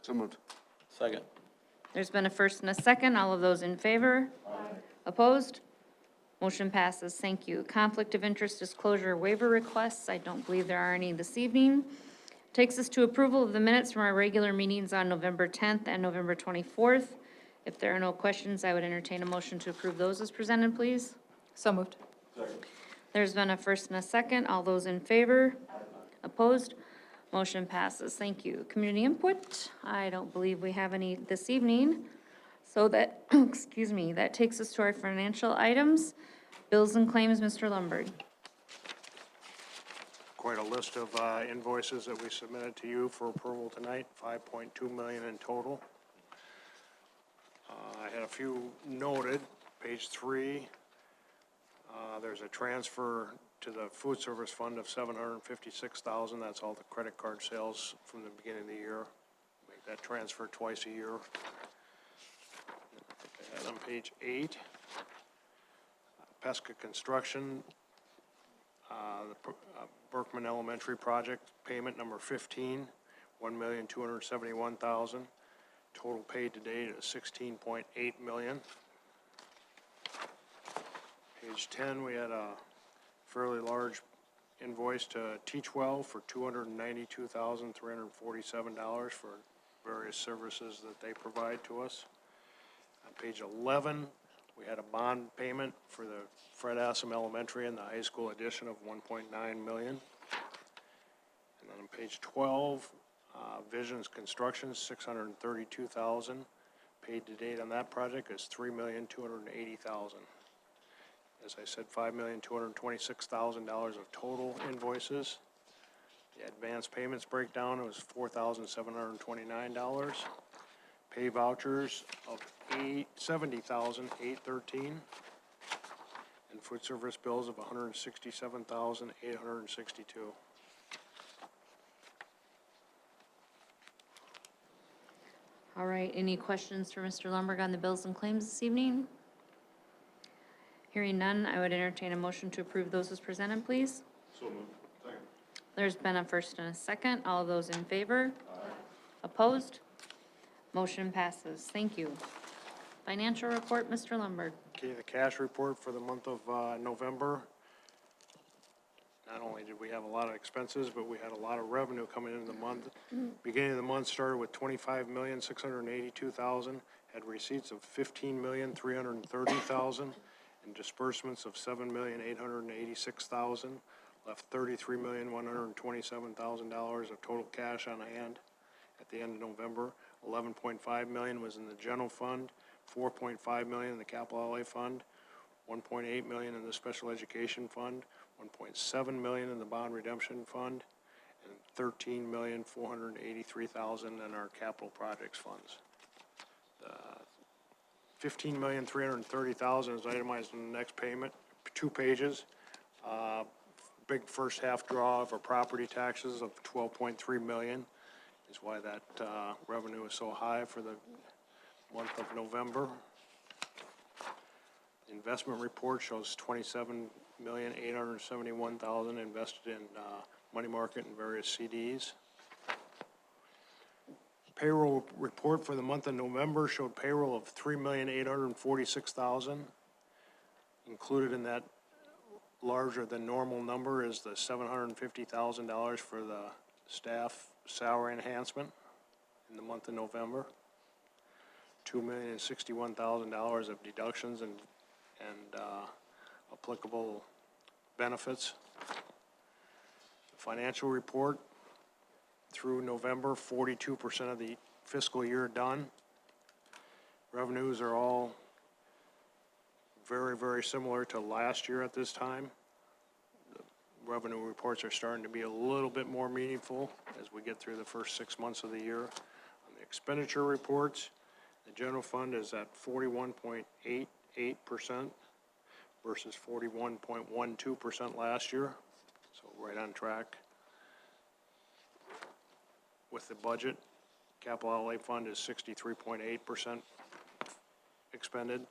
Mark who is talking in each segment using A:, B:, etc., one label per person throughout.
A: So moved.
B: Second.
C: There's been a first and a second. All of those in favor? Opposed? Motion passes. Thank you. Conflict of interest disclosure waiver requests. I don't believe there are any this evening. Takes us to approval of the minutes from our regular meetings on November 10th and November 24th. If there are no questions, I would entertain a motion to approve those as presented, please.
D: So moved.
C: There's been a first and a second. All those in favor? Opposed? Motion passes. Thank you. Community input. I don't believe we have any this evening. So that, excuse me, that takes us to our financial items. Bills and claims, Mr. Lombard.
E: Quite a list of invoices that we submitted to you for approval tonight, 5.2 million in total. I had a few noted, page 3. There's a transfer to the food service fund of $756,000. That's all the credit card sales from the beginning of the year. Make that transfer twice a year. And on page 8, Pesca Construction, the Berkman Elementary Project, payment number 15, $1,271,000. Total paid to date is $16.8 million. Page 10, we had a fairly large invoice to Teachwell for $292,347 for various services that they provide to us. On page 11, we had a bond payment for the Fred Assam Elementary and the high school addition of $1.9 million. And then on page 12, Visions Construction, $632,000. Paid to date on that project is $3,280,000. As I said, $5,226,000 of total invoices. The advance payments breakdown was $4,729. Pay vouchers of $70,813. And food service bills of $167,862.
C: All right, any questions for Mr. Lombard on the bills and claims this evening? Hearing none, I would entertain a motion to approve those as presented, please.
A: So moved. Second.
C: There's been a first and a second. All of those in favor? Opposed? Motion passes. Thank you. Financial report, Mr. Lombard.
E: Okay, the cash report for the month of November. Not only did we have a lot of expenses, but we had a lot of revenue coming into the month. Beginning of the month started with $25,682,000, had receipts of $15,330,000, and disbursements of $7,886,000, left $33,127,000 of total cash on hand at the end of November. $11.5 million was in the general fund, $4.5 million in the capital outlay fund, $1.8 million in the special education fund, $1.7 million in the bond redemption fund, and $13,483,000 in our capital projects funds. $15,330,000 is itemized in the next payment, 2 pages. Big first half draw for property taxes of $12.3 million is why that revenue is so high for the month of November. The investment report shows $27,871,000 invested in money market and various CDs. Payroll report for the month of November showed payroll of $3,846,000. Included in that larger than normal number is the $750,000 for the staff salary enhancement in the month of November. $2,061,000 of deductions and applicable benefits. The financial report through November, 42% of the fiscal year done. Revenues are all very, very similar to last year at this time. The revenue reports are starting to be a little bit more meaningful as we get through the first 6 months of the year. On the expenditure reports, the general fund is at 41.88% versus 41.12% last year, so right on track with the budget. Capital outlay fund is 63.8% expended.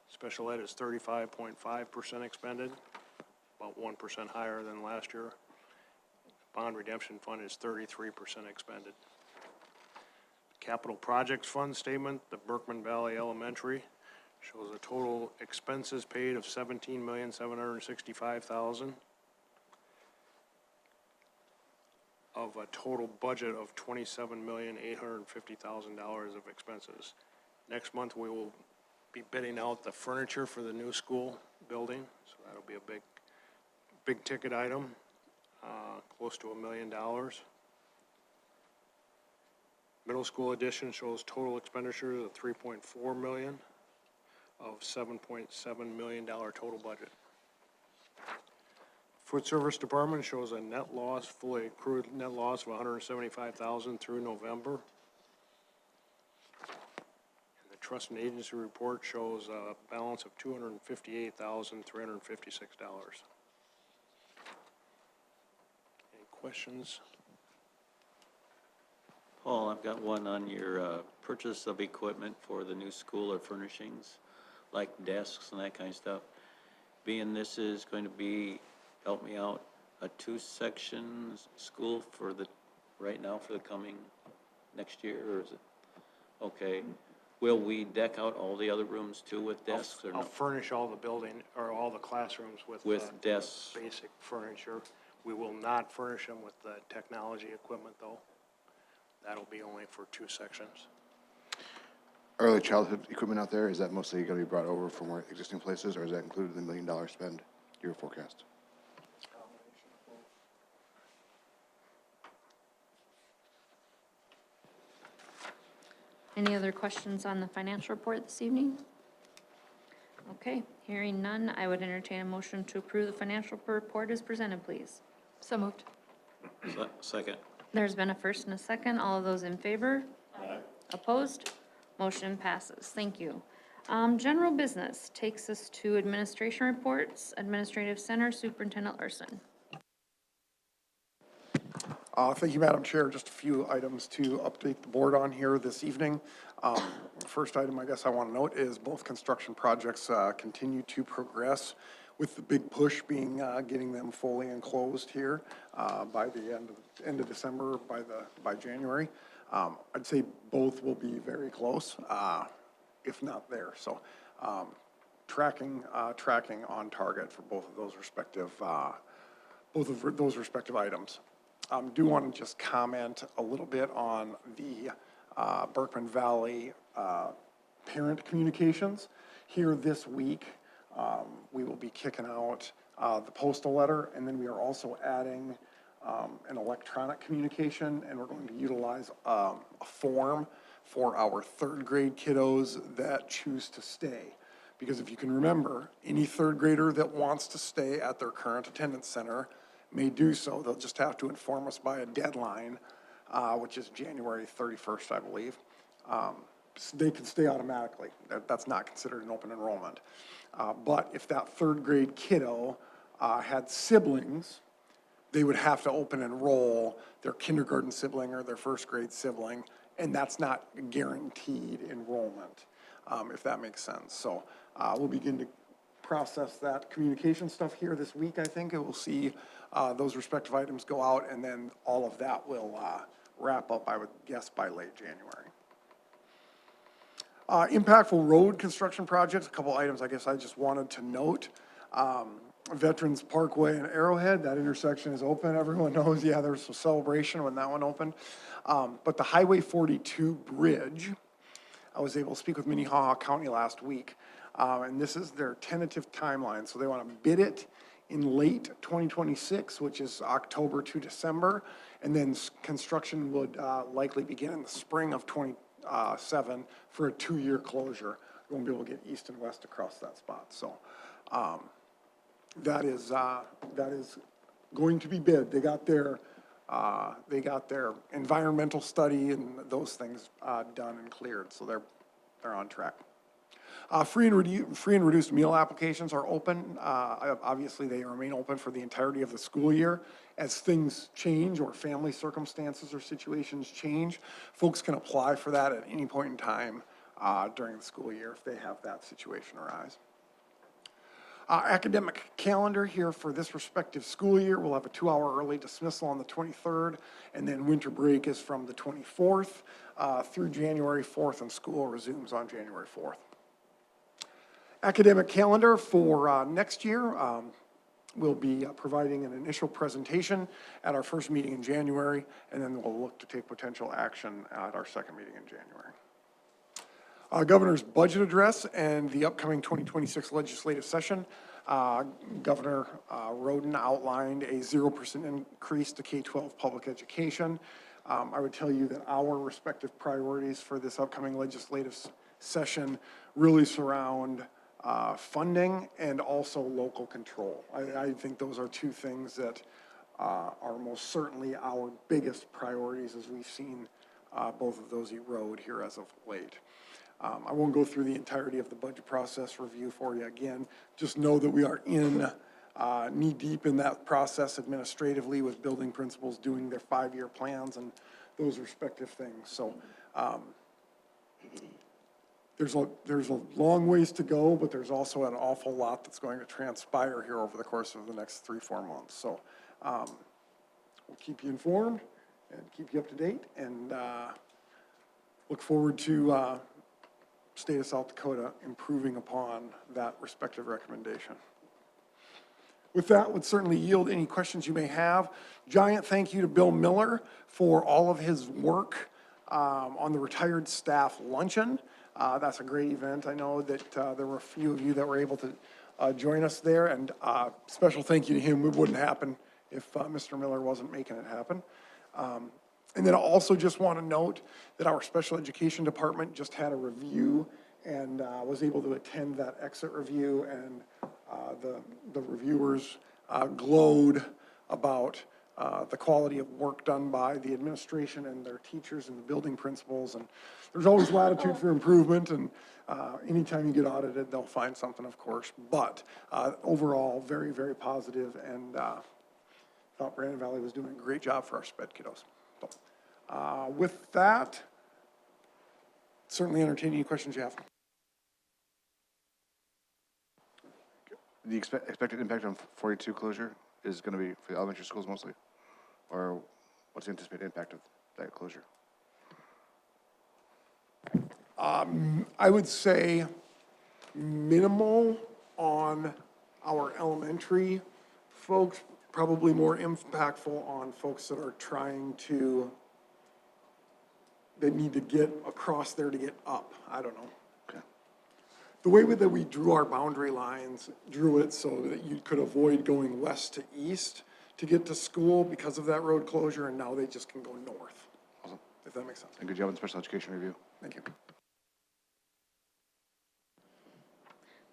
E: Special ed is 35.5% expended, about 1% higher than last year. Bond redemption fund is 33% expended. capital projects fund statement, the Berkman Valley Elementary shows a total expenses paid of $17,765,000 of a total budget of $27,850,000 of expenses. Next month, we will be bidding out the furniture for the new school building, so that'll be a big ticket item, close to $1 million. Middle school addition shows total expenditures of $3.4 million of $7.7 million total budget. Food Service Department shows a net loss, fully accrued net loss of $175,000 through November. And the Trust and Agency Report shows a balance of $258,356. Any questions?
A: Paul, I've got one on your purchase of equipment for the new school or furnishings, like desks and that kind of stuff. Being this is going to be, help me out, a 2-section school for the, right now for the coming next year, or is it? Okay. Will we deck out all the other rooms too with desks or
E: I'll
A: no?
E: furnish all the building, or all the classrooms with
A: desks?
E: basic furniture. We will not furnish them with the technology equipment, though. That'll be only for 2 sections.
B: Early childhood equipment out there, is that mostly going to be brought over from our existing places, or is that included in the $1 million spend, your forecast?
C: Any other questions on the financial report this evening? Okay, hearing none, I would entertain a motion to approve the financial report as presented, please.
D: So moved.
A: Second.
C: There's been a first and a second. All of those in favor? Aye. Opposed? Motion passes. Thank you. General business takes us to administration reports. Administrative Center Superintendent Larson.
F: Thank you, Madam Chair. Just a few items to update the board on here this evening. First item I guess I want to note is both construction projects continue to progress, with the big push being getting them fully enclosed here by the end of December, by January. I'd say both will be very close, if not there. So tracking on target for both of those respective items. Do want to just comment a little bit on the Berkman Valley parent communications. Here this week, we will be kicking out the postal letter, and then we are also adding an electronic communication, and we're going to utilize a form for our 3rd grade kiddos that choose to stay. Because if you can remember, any 3rd grader that wants to stay at their current attendance center may do so. They'll just have to inform us by a deadline, which is January 31st, I believe. So they can stay automatically. That's not considered an open enrollment. But if that 3rd grade kiddo had siblings, they would have to open enroll their kindergarten sibling or their 1st grade sibling, and that's not guaranteed enrollment, if that makes sense. So we'll begin to process that communication stuff here this week, I think, and we'll see those respective items go out, and then all of that will wrap up, I would guess, by late January. Impactful road construction projects, a couple items I guess I just wanted to note. Veterans Parkway and Arrowhead, that intersection is open. Everyone knows, yeah, there was some celebration when that one opened. But the Highway 42 bridge, I was able to speak with Minnehaha County last week, and this is their tentative timeline. So they want to bid it in late 2026, which is October to December, and then construction would likely begin in the spring of 27 for a 2-year closure. We won't be able to get east and west across that spot. So that is going to be bid. They got their environmental study and those things done and cleared, so they're on track. Free and reduced meal applications are open. Obviously, they remain open for the entirety of the school year. As things change or family circumstances or situations change, folks can apply for that at any point in time during the school year if they have that situation arise. Academic calendar here for this respective school year, we'll have a 2-hour early dismissal on the 23rd, and then winter break is from the 24th through January 4th, and school resumes on January 4th. Academic calendar for next year, we'll be providing an initial presentation at our first meeting in January, and then we'll look to take potential action at our second meeting in January. Governor's budget address and the upcoming 2026 legislative session. Governor Roden outlined a 0% increase to K-12 public education. I would tell you that our respective priorities for this upcoming legislative session really surround funding and also local control. I think those are two things that are most certainly our biggest priorities, as we've seen both of those erode here as of late. I won't go through the entirety of the budget process review for you again. Just know that we are knee-deep in that process administratively with building principals doing their 5-year plans and those respective things. So there's a long ways to go, but there's also an awful lot that's going to transpire here over the course of the next 3-4 months. So we'll keep you informed and keep you up to date, and look forward to State of South Dakota improving upon that respective recommendation. With that, would certainly yield any questions you may have. Giant thank you to Bill Miller for all of his work on the retired staff luncheon. That's a great event. I know that there were a few of you that were able to join us there, and special thank you to him. It wouldn't happen if Mr. Miller wasn't making it happen. And then I also just want to note that our special education department just had a review and was able to attend that exit review, and the reviewers glowed about the quality of work done by the administration and their teachers and the building principals. And there's always latitude for improvement, and anytime you get audited, they'll find something, of course. But overall, very, very positive, and thought Brandon Valley was doing a great job for our sped kiddos. So, with that, certainly entertain any questions you have.
B: The expected impact on 42 closure is going to be for the elementary schools mostly? Or what's the anticipated impact of that closure?
F: I would say minimal on our elementary folks, probably more impactful on folks that are that need to get across there to get up. I don't know.
B: Okay.
F: The way that we drew our boundary lines, drew it so that you could avoid going west to east to get to school because of that road closure, and now they just can go north.
B: Awesome.
F: If that makes sense.
B: And good job on the special education review.
F: Thank you.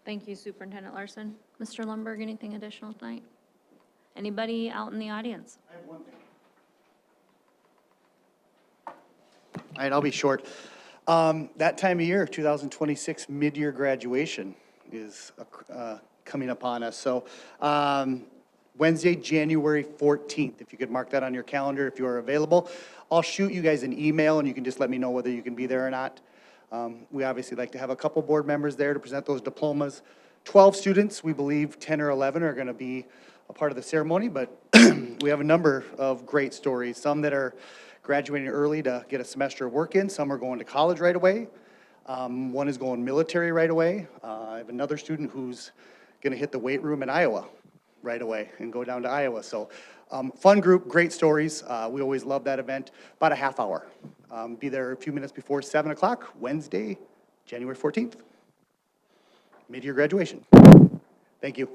C: Thank you, Superintendent Larson. Mr. Lundberg, anything additional tonight? Anybody out in the audience?
D: I have one thing. All right, I'll be short. That time of year, 2026 mid-year graduation is coming upon us. So Wednesday, January 14th, if you could mark that on your calendar if you are available. I'll shoot you guys an email and you can just let me know whether you can be there or not. We obviously like to have a couple board members there to present those diplomas. 12 students, we believe 10 or 11 are going to be a part of the ceremony, but we have a number of great stories. Some that are graduating early to get a semester of work in. Some are going to college right away. One is going military right away. I have another student who's going to hit the weight room in Iowa right away and go down to Iowa. So fun group, great stories. We always love that event. About a half hour. Be there a few minutes before 7 o'clock, Wednesday, January 14th. Mid-year graduation. Thank you.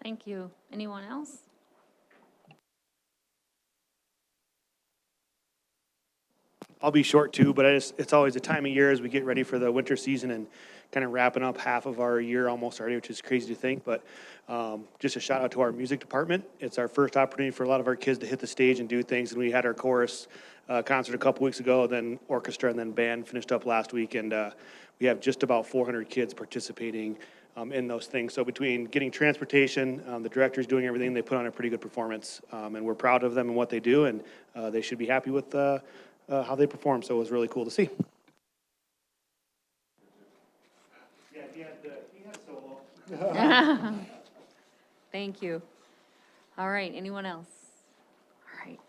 C: Thank you. Anyone else?
G: I'll be short too, but it's always a time of year as we get ready for the winter season and kind of wrapping up half of our year almost already, which is crazy to think. But just a shout out to our music department. It's our first opportunity for a lot of our kids to hit the stage and do things. And we had our chorus concert a couple weeks ago, then orchestra, and then band finished up last week. And we have just about 400 kids participating in those things. So between getting transportation, the directors doing everything, they put on a pretty good performance. And we're proud of them and what they do. And they should be happy with how they perform, so it was really cool to see. Yeah, if you had
C: Thank you. All right, anyone else? All right.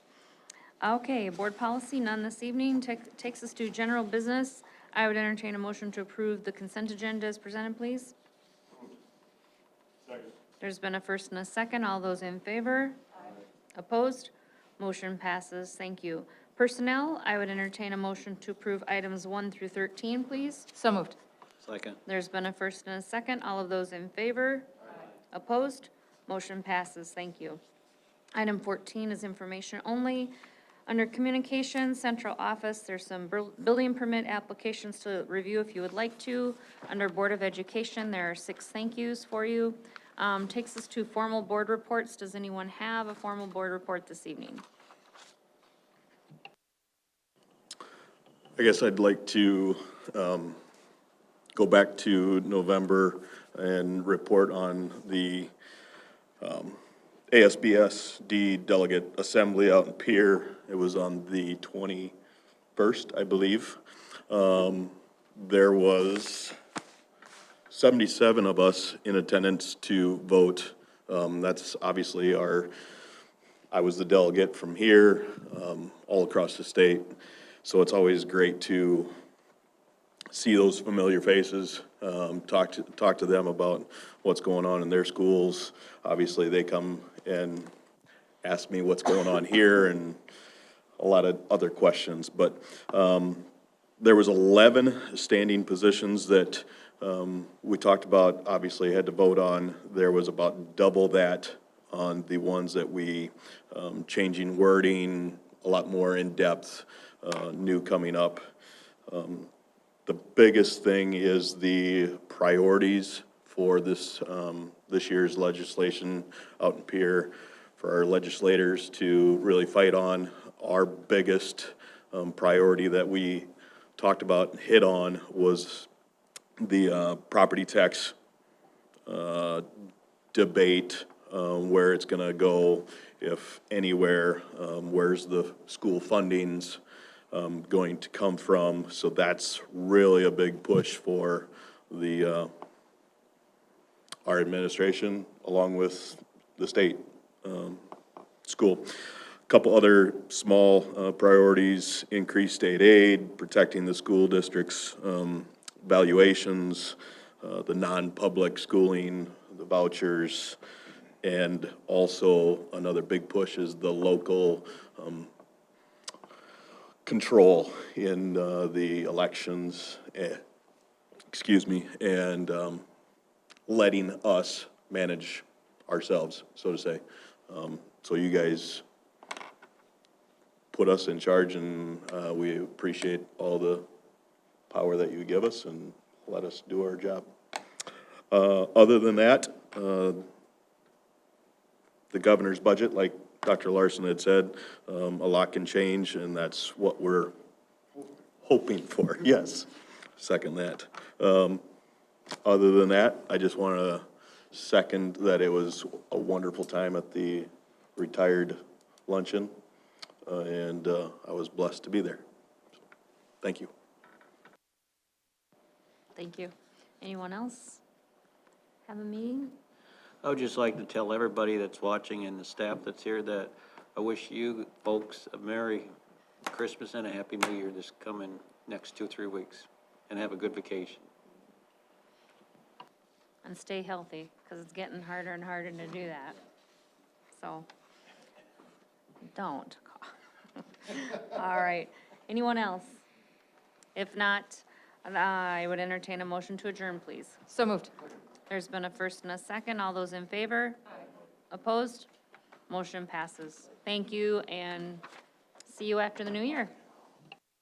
C: Okay, board policy, none this evening. Takes us to general business. I would entertain a motion to approve the consent agenda as presented, please. There's been a first and a second. All those in favor? Opposed? Motion passes. Thank you. Personnel, I would entertain a motion to approve items 1 through 13, please.
H: So moved.
A: Second.
C: There's been a first and a second. All of those in favor? Opposed? Motion passes. Thank you. Item 14 is information only. Under communications, central office, there's some building permit applications to review if you would like to. Under Board of Education, there are 6 thank yous for you. Takes us to formal board reports. Does anyone have a formal board report this evening?
I: I guess I'd like to go back to November and report on the ASBSD Delegate Assembly out in Pierre. It was on the 21st, I believe. There was 77 of us in attendance to vote. That's obviously I was the delegate from here, all across the state. So it's always great to see those familiar faces, talk to them about what's going on in their schools. Obviously, they come and ask me what's going on here and a lot of other questions. But there was 11 standing positions that we talked about, obviously had to vote on. There was about double that on the ones that we, changing wording, a lot more in-depth, new coming up. The biggest thing is the priorities for this year's legislation out in Pierre, for our legislators to really fight on. Our biggest priority that we talked about and hit on was the property tax debate, where it's gonna go, if anywhere, where's the school fundings going to come from. So that's really a big push for the our administration, along with the state school. Couple other small priorities: increased state aid, protecting the school districts' valuations, the non-public schooling, the vouchers, and also another big push is the local control in the elections, and letting us manage ourselves, so to say. So you guys put us in charge, and we appreciate all the power that you give us and let us do our job. Other than that, the governor's budget, like Dr. Larson had said, a lot can change, and that's what we're hoping for. Yes, second that. Other than that, I just want to second that it was a wonderful time at the retired luncheon, and I was blessed to be there. Thank you.
C: Thank you. Anyone else have a meeting?
A: I would just like to tell everybody that's watching and the staff that's here that I wish you folks a Merry Christmas and a Happy New Year this coming next 2-3 weeks, and have a good vacation.
C: And stay healthy, because it's getting harder and harder to do that. So, don't. All right. Anyone else? If not, I would entertain a motion to adjourn, please.
H: So moved.
C: There's been a first and a second. All those in favor? Opposed? Motion passes. Thank you, and see you after the new year.